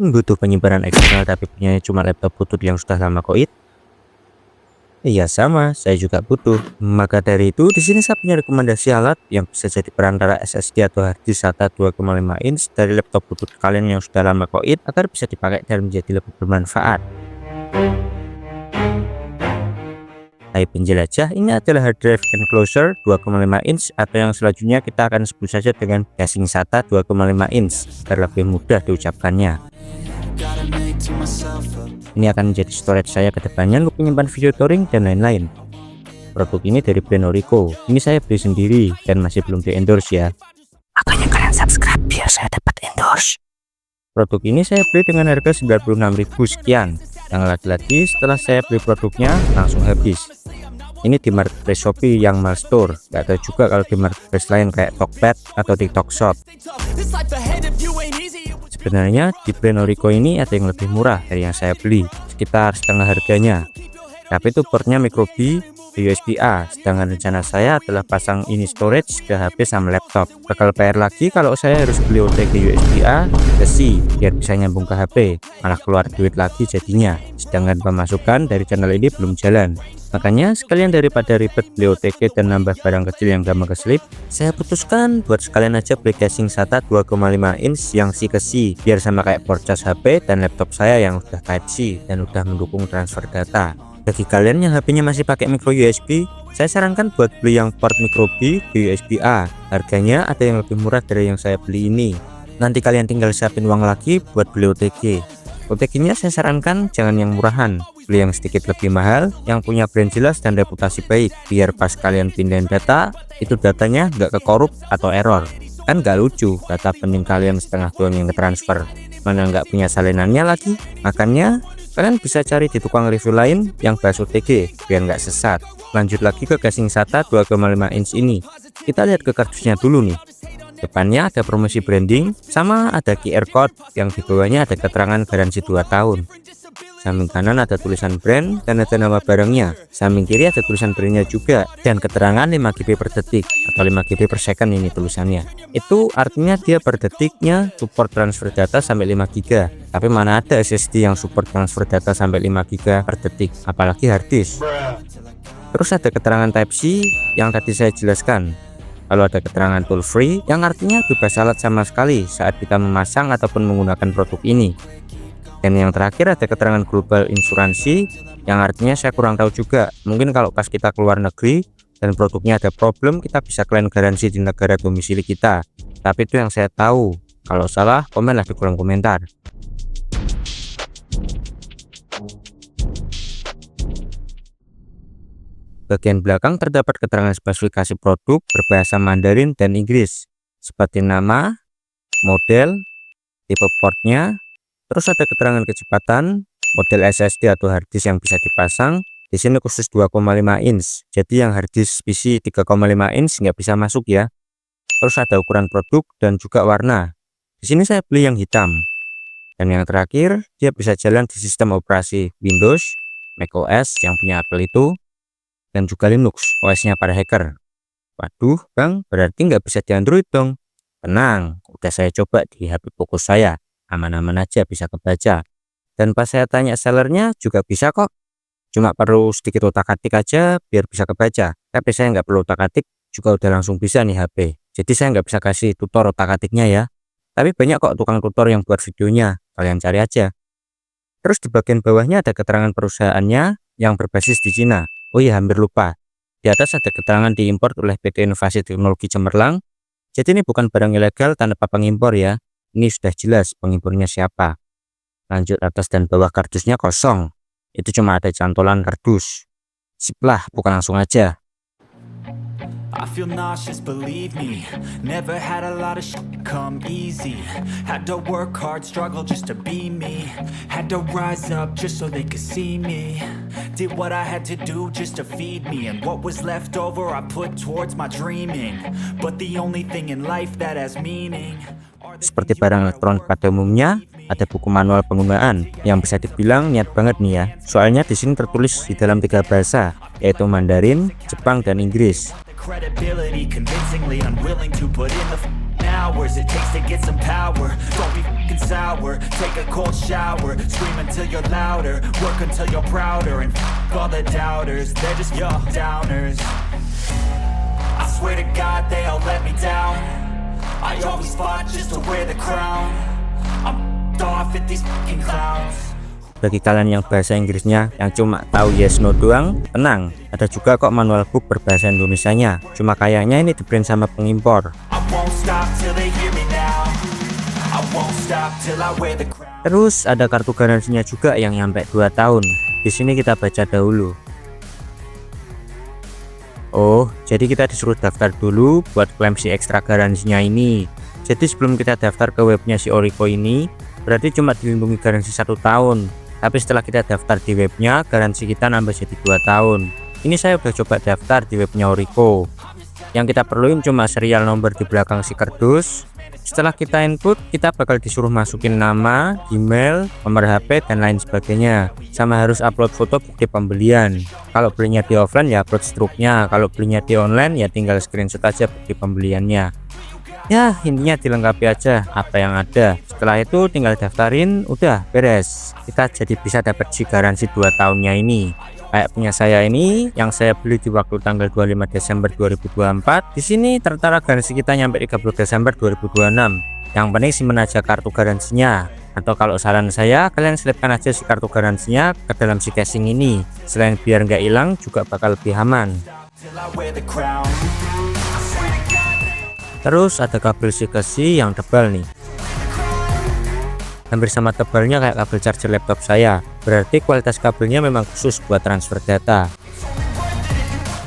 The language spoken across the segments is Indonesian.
Butuh penyimpanan eksternal tapi punya cuma laptop butut yang sudah lama koit? Iya sama, saya juga butuh. Maka dari itu, di sini saya punya rekomendasi alat yang bisa jadi perantara SSD atau harddisk SATA 2,5 inch dari laptop butut kalian yang sudah lama koit agar bisa dipakai dan menjadi lebih bermanfaat. Hai penjelajah, ini adalah hard drive enclosure 2,5 inch atau yang selanjutnya kita akan sebut saja dengan casing SATA 2,5 inch agar lebih mudah diucapkannya. Ini akan menjadi storage saya ke depannya untuk menyimpan video touring dan lain-lain. Produk ini dari brand Orico. Ini saya beli sendiri dan masih belum di endorse ya. Makanya kalian subscribe biar saya dapat endorse. Produk ini saya beli dengan harga 96.000 sekian. Yang lagi-lagi setelah saya beli produknya langsung habis. Ini di marketplace Shopee yang Malstore. Gak ada juga kalau di marketplace lain kayak Tokped atau TikTok Shop. Sebenarnya di brand Orico ini ada yang lebih murah dari yang saya beli, sekitar setengah harganya. Tapi itu portnya micro:b USB-A, sedangkan rencana saya adalah pasang ini storage ke HP sama laptop. Bakal PR lagi kalau saya harus beli OTG USB-A ke C biar bisa nyambung ke HP, malah keluar duit lagi jadinya. Sedangkan pemasukan dari channel ini belum jalan. Makanya sekalian daripada ribet beli OTG dan nambah barang kecil yang gampang keselip, saya putuskan buat sekalian aja beli casing SATA 2,5 inch yang C ke C biar sama kayak port cas HP dan laptop saya yang udah Type-C dan udah mendukung transfer data. Bagi kalian yang HP-nya masih pakai micro USB, saya sarankan buat beli yang port micro:b USB-A. Harganya ada yang lebih murah dari yang saya beli ini. Nanti kalian tinggal siapin uang lagi buat beli OTG. OTG-nya saya sarankan jangan yang murahan, beli yang sedikit lebih mahal, yang punya brand jelas dan reputasi baik, biar pas kalian pindahin data, itu datanya nggak kekorup atau error. Kan nggak lucu, data penting kalian setengah doang yang transfer, mana nggak punya salinannya lagi. Makanya kalian bisa cari di tukang review lain yang bahas OTG biar nggak sesat. Lanjut lagi ke casing SATA 2,5 inch ini. Kita lihat ke kardusnya dulu nih. Depannya ada promosi branding sama ada QR code yang di bawahnya ada keterangan garansi 2 tahun. Samping kanan ada tulisan brand dan ada nama barangnya. Samping kiri ada tulisan brandnya juga dan keterangan 5 GB per detik atau 5 GB per second ini tulisannya. Itu artinya dia per detiknya support transfer data sampai 5 GB. Tapi mana ada SSD yang support transfer data sampai 5 GB per detik, apalagi harddisk. Terus ada keterangan Type-C yang tadi saya jelaskan. Lalu ada keterangan tool free yang artinya bebas alat sama sekali saat kita memasang ataupun menggunakan produk ini. Dan yang terakhir ada keterangan global insuransi yang artinya saya kurang tahu juga. Mungkin kalau pas kita keluar negeri dan produknya ada problem, kita bisa klaim garansi di negara domisili kita. Tapi itu yang saya tahu. Kalau salah, komenlah di kolom komentar. Bagian belakang terdapat keterangan spesifikasi produk berbahasa Mandarin dan Inggris, seperti nama, model, tipe portnya, terus ada keterangan kecepatan, model SSD atau harddisk yang bisa dipasang. Di sini khusus 2,5 inch, jadi yang harddisk PC 3,5 inch nggak bisa masuk ya. Terus ada ukuran produk dan juga warna. Di sini saya beli yang hitam. Dan yang terakhir, dia bisa jalan di sistem operasi Windows, macOS yang punya Apple itu, dan juga Linux OS-nya para hacker. Waduh bang, berarti nggak bisa di Android dong. Tenang, udah saya coba di HP Poco saya, aman-aman aja bisa kebaca. Dan pas saya tanya sellernya juga bisa kok, cuma perlu sedikit otak-atik aja biar bisa kebaca. Tapi saya nggak perlu otak-atik juga udah langsung bisa nih HP. Jadi saya nggak bisa kasih tutor otak-atiknya ya. Tapi banyak kok tukang tutor yang buat videonya, kalian cari aja. Terus di bagian bawahnya ada keterangan perusahaannya yang berbasis di Cina. Oh iya, hampir lupa. Di atas ada keterangan diimpor oleh PT Inovasi Teknologi Cemerlang. Jadi ini bukan barang ilegal tanpa pengimpor ya. Ini sudah jelas pengimpornya siapa. Lanjut, atas dan bawah kardusnya kosong. Itu cuma ada cantolan kardus. Sip lah, bukan langsung aja. I feel nauseous, believe me. Never had a lot of shit come easy. Had to work hard, struggle just to be me. Had to rise up just so they could see me. Did what I had to do just to feed me. And what was left over I put towards my dreaming. But the only thing in life that has meaning. Seperti barang elektronik pada umumnya, ada buku manual penggunaan yang bisa dibilang niat banget nih ya. Soalnya di sini tertulis di dalam 3 bahasa, yaitu Mandarin, Jepang, dan Inggris. Credibility convincingly unwilling to put in the hours it takes to get some power. Don't be fucking sour, take a cold shower. Scream until you're louder, work until you're prouder. And all the doubters, they're just your downers. I swear to God they all let me down. I always fought just to wear the crown. I'm off at these fucking clowns. Bagi kalian yang bahasa Inggrisnya yang cuma tahu yes no doang, tenang, ada juga kok manual book berbahasa Indonesianya. Cuma kayaknya ini di-print sama pengimpor. Terus ada kartu garansinya juga yang nyampe 2 tahun. Di sini kita baca dahulu. Oh, jadi kita disuruh daftar dulu buat klaim si ekstra garansinya ini. Jadi sebelum kita daftar ke webnya si Orico ini, berarti cuma dilindungi garansi 1 tahun. Tapi setelah kita daftar di webnya, garansi kita nambah jadi 2 tahun. Ini saya udah coba daftar di webnya Orico. Yang kita perluin cuma serial nomor di belakang si kardus. Setelah kita input, kita bakal disuruh masukin nama, email, nomor HP, dan lain sebagainya. Sama harus upload foto bukti pembelian. Kalau belinya di offline ya upload struknya. Kalau belinya di online ya tinggal screenshot aja bukti pembeliannya. Ya intinya dilengkapi aja apa yang ada. Setelah itu tinggal daftarin, udah beres. Kita jadi bisa dapat si garansi 2 tahunnya ini. Kayak punya saya ini yang saya beli di waktu tanggal 25 Desember 2024. Di sini tertara garansi kita nyampe 30 Desember 2026. Yang penting simpen aja kartu garansinya. Atau kalau saran saya, kalian selipkan aja si kartu garansinya ke dalam si casing ini. Selain biar nggak hilang, juga bakal lebih aman. Terus ada kabel C-ke-C yang tebal nih, hampir sama tebalnya kayak kabel charger laptop saya. Berarti kualitas kabelnya memang khusus buat transfer data.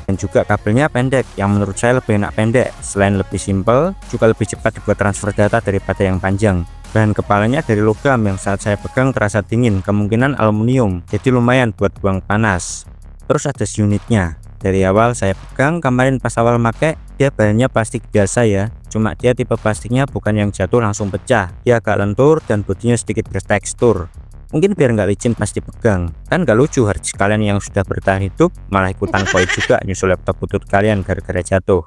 Dan juga kabelnya pendek, yang menurut saya lebih enak pendek. Selain lebih simpel, juga lebih cepat dibuat transfer data daripada yang panjang. Bahan kepalanya dari logam yang saat saya pegang terasa dingin, kemungkinan aluminium, jadi lumayan buat buang panas. Terus ada unitnya. Dari awal saya pegang, kemarin pas awal make, dia bahannya plastik biasa ya. Cuma dia tipe plastiknya bukan yang jatuh langsung pecah. Dia agak lentur dan bodinya sedikit bertekstur. Mungkin biar nggak licin pas dipegang. Kan nggak lucu harddisk kalian yang sudah bertahan hidup malah ikutan koin juga nyusul laptop butut kalian gara-gara jatuh.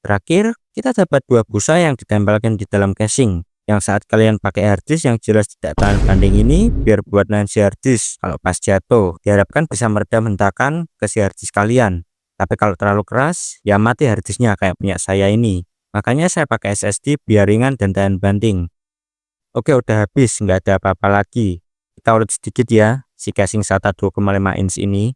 Terakhir, kita dapat 2 busa yang ditempelkan di dalam casing. Yang saat kalian pakai harddisk yang jelas tidak tahan banding ini, biar buat nahan si harddisk kalau pas jatuh. Diharapkan bisa meredam hentakan ke si harddisk kalian. Tapi kalau terlalu keras, ya mati harddisknya kayak punya saya ini. Makanya saya pakai SSD biar ringan dan tahan banding. Oke, udah habis, nggak ada apa-apa lagi. Kita ulet sedikit ya, si casing SATA 2,5 inch ini.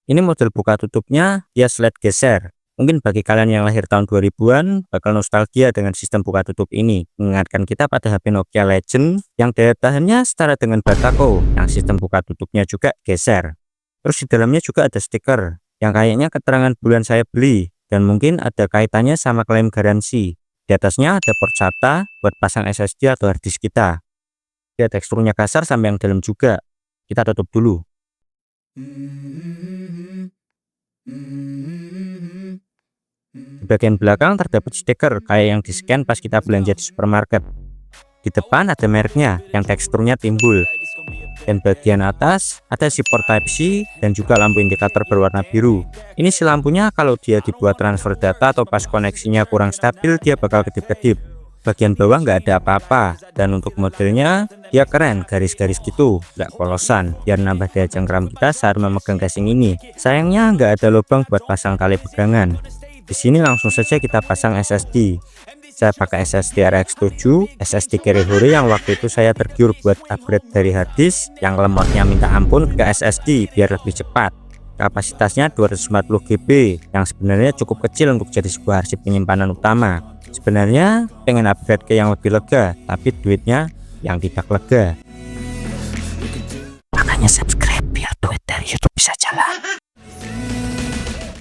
Ini model buka tutupnya, dia slide geser. Mungkin bagi kalian yang lahir tahun 2000-an bakal nostalgia dengan sistem buka tutup ini. Mengingatkan kita pada HP Nokia Legend yang daya tahannya setara dengan Batako, yang sistem buka tutupnya juga geser. Terus di dalamnya juga ada stiker yang kayaknya keterangan bulan saya beli, dan mungkin ada kaitannya sama klaim garansi. Di atasnya ada port SATA buat pasang SSD atau harddisk kita. Dia teksturnya kasar sampai yang dalam juga. Kita tutup dulu. Di bagian belakang terdapat stiker kayak yang di-scan pas kita belanja di supermarket. Di depan ada mereknya yang teksturnya timbul. Dan bagian atas ada si port Type-C dan juga lampu indikator berwarna biru. Ini si lampunya kalau dia dibuat transfer data atau pas koneksinya kurang stabil dia bakal kedip-kedip. Bagian bawah nggak ada apa-apa, dan untuk modelnya dia keren, garis-garis gitu, nggak polosan, biar nambah daya cengkram kita saat memegang casing ini. Sayangnya nggak ada lubang buat pasang tali pegangan. Di sini langsung saja kita pasang SSD. Saya pakai SSD RX 7, SSD carry hore yang waktu itu saya tergiur buat upgrade dari harddisk yang lemotnya minta ampun ke SSD biar lebih cepat. Kapasitasnya 240 GB yang sebenarnya cukup kecil untuk jadi sebuah arsip penyimpanan utama. Sebenarnya pengen upgrade ke yang lebih lega, tapi duitnya yang tidak lega. Makanya subscribe biar duit dari YouTube bisa jalan.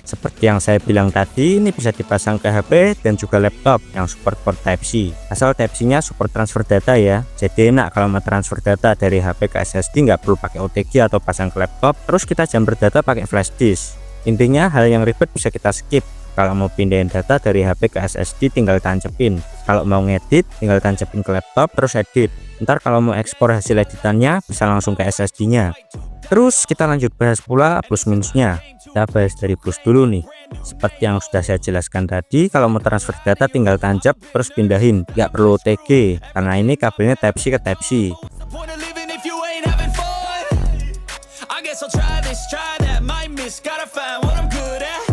Seperti yang saya bilang tadi, ini bisa dipasang ke HP dan juga laptop yang support port Type-C. Asal Type-C nya support transfer data ya. Jadi enak kalau mau transfer data dari HP ke SSD nggak perlu pakai OTG atau pasang ke laptop. Terus kita jumper data pakai flash disk. Intinya hal yang ribet bisa kita skip. Kalau mau pindahin data dari HP ke SSD tinggal tancepin. Kalau mau ngedit tinggal tancepin ke laptop terus edit. Ntar kalau mau ekspor hasil editannya bisa langsung ke SSD nya. Terus kita lanjut bahas pula plus minusnya. Kita bahas dari plus dulu nih. Seperti yang sudah saya jelaskan tadi, kalau mau transfer data tinggal tancap terus pindahin, nggak perlu OTG karena ini kabelnya Type C ke Type C. Point of living if you ain't having fun. I guess I'll try this, try that, might miss, gotta find what I'm good at.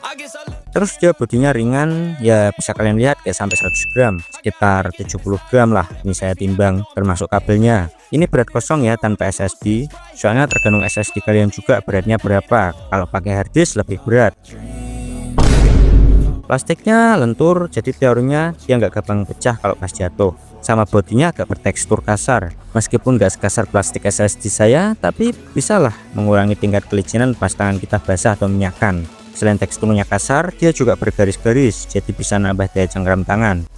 I guess I'll... Terus dia bodinya ringan, ya bisa kalian lihat kayak sampai 100 gram, sekitar 70 gram lah. Ini saya timbang termasuk kabelnya. Ini berat kosong ya tanpa SSD, soalnya tergantung SSD kalian juga beratnya berapa. Kalau pakai harddisk lebih berat. Plastiknya lentur, jadi teorinya dia nggak gampang pecah kalau pas jatuh. Sama bodinya agak bertekstur kasar. Meskipun nggak sekasar plastik SSD saya, tapi bisalah mengurangi tingkat kelicinan pas tangan kita basah atau minyakan. Selain teksturnya kasar, dia juga bergaris-garis, jadi bisa nambah daya cengkram tangan.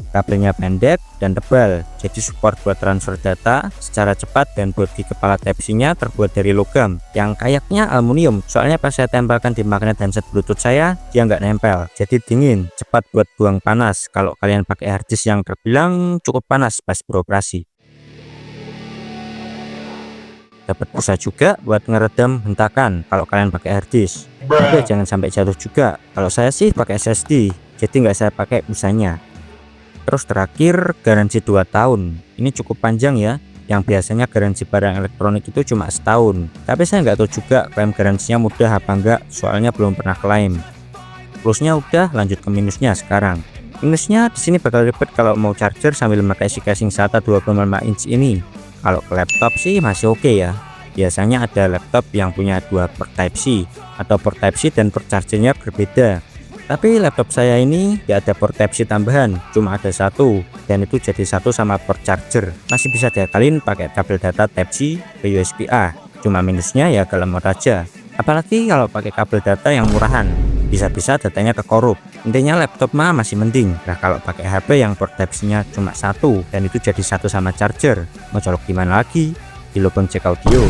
Kabelnya pendek dan tebal, jadi support buat transfer data secara cepat, dan bodi kepala Type-C-nya terbuat dari logam yang kayaknya aluminium. Soalnya pas saya tempelkan di magnet handset Bluetooth saya, dia nggak nempel, jadi dingin, cepat buat buang panas kalau kalian pakai harddisk yang terbilang cukup panas pas beroperasi. Dapat pulsa juga buat ngeredam hentakan kalau kalian pakai harddisk. Tapi jangan sampai jatuh juga. Kalau saya sih pakai SSD, jadi nggak saya pakai pulsanya. Terus terakhir, garansi 2 tahun. Ini cukup panjang ya. Yang biasanya garansi barang elektronik itu cuma setahun. Tapi saya nggak tahu juga klaim garansinya mudah apa enggak, soalnya belum pernah klaim. Plusnya udah, lanjut ke minusnya sekarang. Minusnya di sini bakal ribet kalau mau charger sambil memakai si casing SATA 2,5 inch ini. Kalau ke laptop sih masih oke ya. Biasanya ada laptop yang punya 2 port Type C atau port Type C dan port chargernya berbeda. Tapi laptop saya ini tidak ada port Type C tambahan, cuma ada 1, dan itu jadi 1 sama port charger. Masih bisa diakalin pakai kabel data Type C ke USB-A. Cuma minusnya ya agak lemot aja. Apalagi kalau pakai kabel data yang murahan, bisa-bisa datanya kekorup. Intinya laptop mah masih mending. Nah kalau pakai HP yang port Type C nya cuma 1 dan itu jadi 1 sama charger, mau colok gimana lagi? Di lubang cek audio.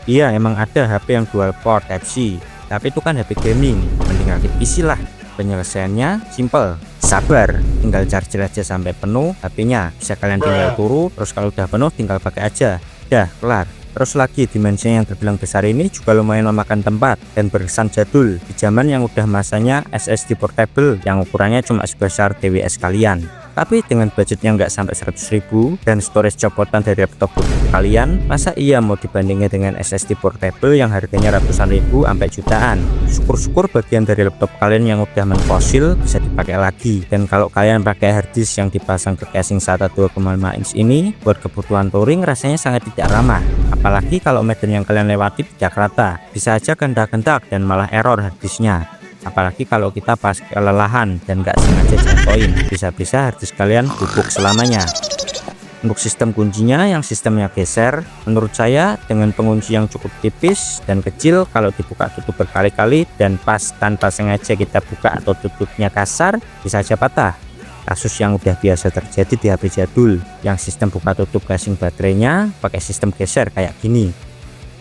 Iya emang ada HP yang dual port Type C, tapi itu kan HP gaming, mending rakit PC lah. Penyelesaiannya simple, sabar, tinggal charger aja sampai penuh HP-nya. Bisa kalian tinggal turu, terus kalau udah penuh tinggal pakai aja, dah kelar. Terus lagi dimensinya yang terbilang besar ini juga lumayan memakan tempat dan berkesan jadul di zaman yang udah masanya SSD portable yang ukurannya cuma sebesar TWS kalian. Tapi dengan budget yang nggak sampai 100.000 dan storage copotan dari laptop kalian, masa iya mau dibandingin dengan SSD portable yang harganya ratusan ribu sampai jutaan? Syukur-syukur bagian dari laptop kalian yang udah menfosil bisa dipakai lagi. Dan kalau kalian pakai harddisk yang dipasang ke casing SATA 2,5 inch ini, buat kebutuhan touring rasanya sangat tidak ramah. Apalagi kalau medan yang kalian lewati tidak rata, bisa aja gendak-gendak dan malah error harddisknya. Apalagi kalau kita pas kelelahan dan nggak sengaja jatuhin, bisa-bisa harddisk kalian bubuk selamanya. Untuk sistem kuncinya yang sistemnya geser, menurut saya dengan pengunci yang cukup tipis dan kecil, kalau dibuka tutup berkali-kali dan pas tanpa sengaja kita buka atau tutupnya kasar, bisa aja patah. Kasus yang udah biasa terjadi di HP jadul yang sistem buka tutup casing baterainya pakai sistem geser kayak gini.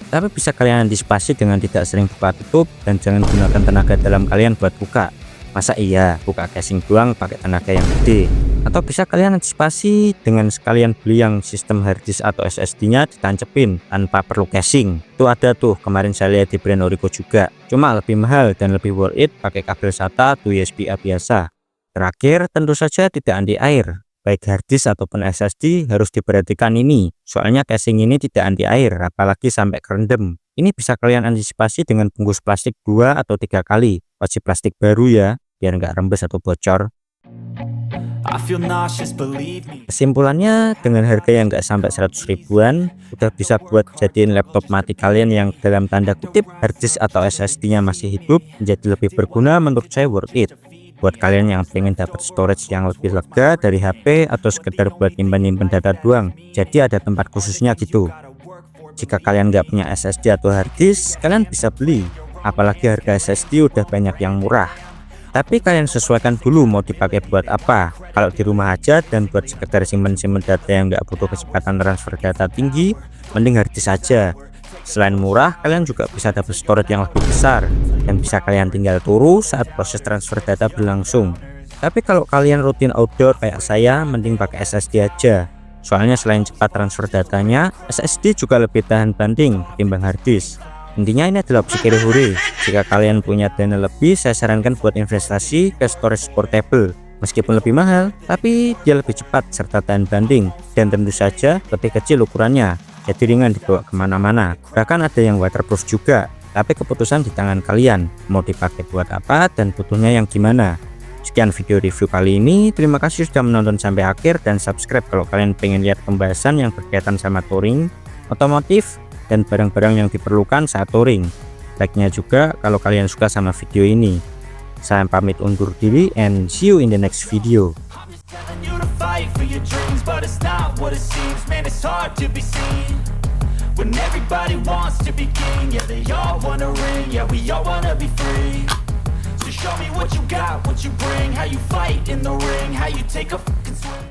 Tapi bisa kalian antisipasi dengan tidak sering buka tutup dan jangan gunakan tenaga dalam kalian buat buka. Masa iya buka casing doang pakai tenaga yang gede? Atau bisa kalian antisipasi dengan sekalian beli yang sistem harddisk atau SSD nya ditancepin tanpa perlu casing. Itu ada tuh kemarin saya lihat di brand Orico juga, cuma lebih mahal dan lebih worth it pakai kabel SATA atau USB-A biasa. Terakhir tentu saja tidak anti air. Baik harddisk ataupun SSD harus diperhatikan ini, soalnya casing ini tidak anti air, apalagi sampai kerendam. Ini bisa kalian antisipasi dengan bungkus plastik 2 atau 3 kali, wajib plastik baru ya, biar nggak rembes atau bocor. Kesimpulannya, dengan harga yang nggak sampai 100 ribuan, udah bisa buat jadiin laptop mati kalian yang dalam tanda kutip harddisk atau SSD-nya masih hidup menjadi lebih berguna. Menurut saya worth it. Buat kalian yang pengen dapat storage yang lebih lega dari HP atau sekedar buat nyimpen data doang, jadi ada tempat khususnya gitu. Jika kalian nggak punya SSD atau harddisk, kalian bisa beli, apalagi harga SSD udah banyak yang murah. Tapi kalian sesuaikan dulu mau dipakai buat apa. Kalau di rumah aja dan buat sekedar simpen data yang nggak butuh kecepatan transfer data tinggi, mending harddisk aja. Selain murah, kalian juga bisa dapat storage yang lebih besar dan bisa kalian tinggal turu saat proses transfer data berlangsung. Tapi kalau kalian rutin outdoor kayak saya, mending pakai SSD aja. Soalnya selain cepat transfer datanya, SSD juga lebih tahan banting ketimbang harddisk. Intinya ini adalah opsi carry hore. Jika kalian punya dana lebih, saya sarankan buat investasi ke storage portable. Meskipun lebih mahal, tapi dia lebih cepat serta tahan banting, dan tentu saja lebih kecil ukurannya, jadi ringan dibawa kemana-mana. Bahkan ada yang waterproof juga, tapi keputusan di tangan kalian, mau dipakai buat apa dan butuhnya yang gimana. Sekian video review kali ini, terima kasih sudah menonton sampai akhir, dan subscribe kalau kalian pengen lihat pembahasan yang berkaitan sama touring, otomotif, dan barang-barang yang diperlukan saat touring. Like-nya juga kalau kalian suka sama video ini. Saya pamit undur diri, and see you in the next video. Telling you to fight for your dreams, but it's not what it seems. Man, it's hard to be seen when everybody wants to be king. Yeah, they all wanna ring. Yeah, we all wanna be free. So show me what you got, what you bring, how you fight in the ring, how you take a fucking swing.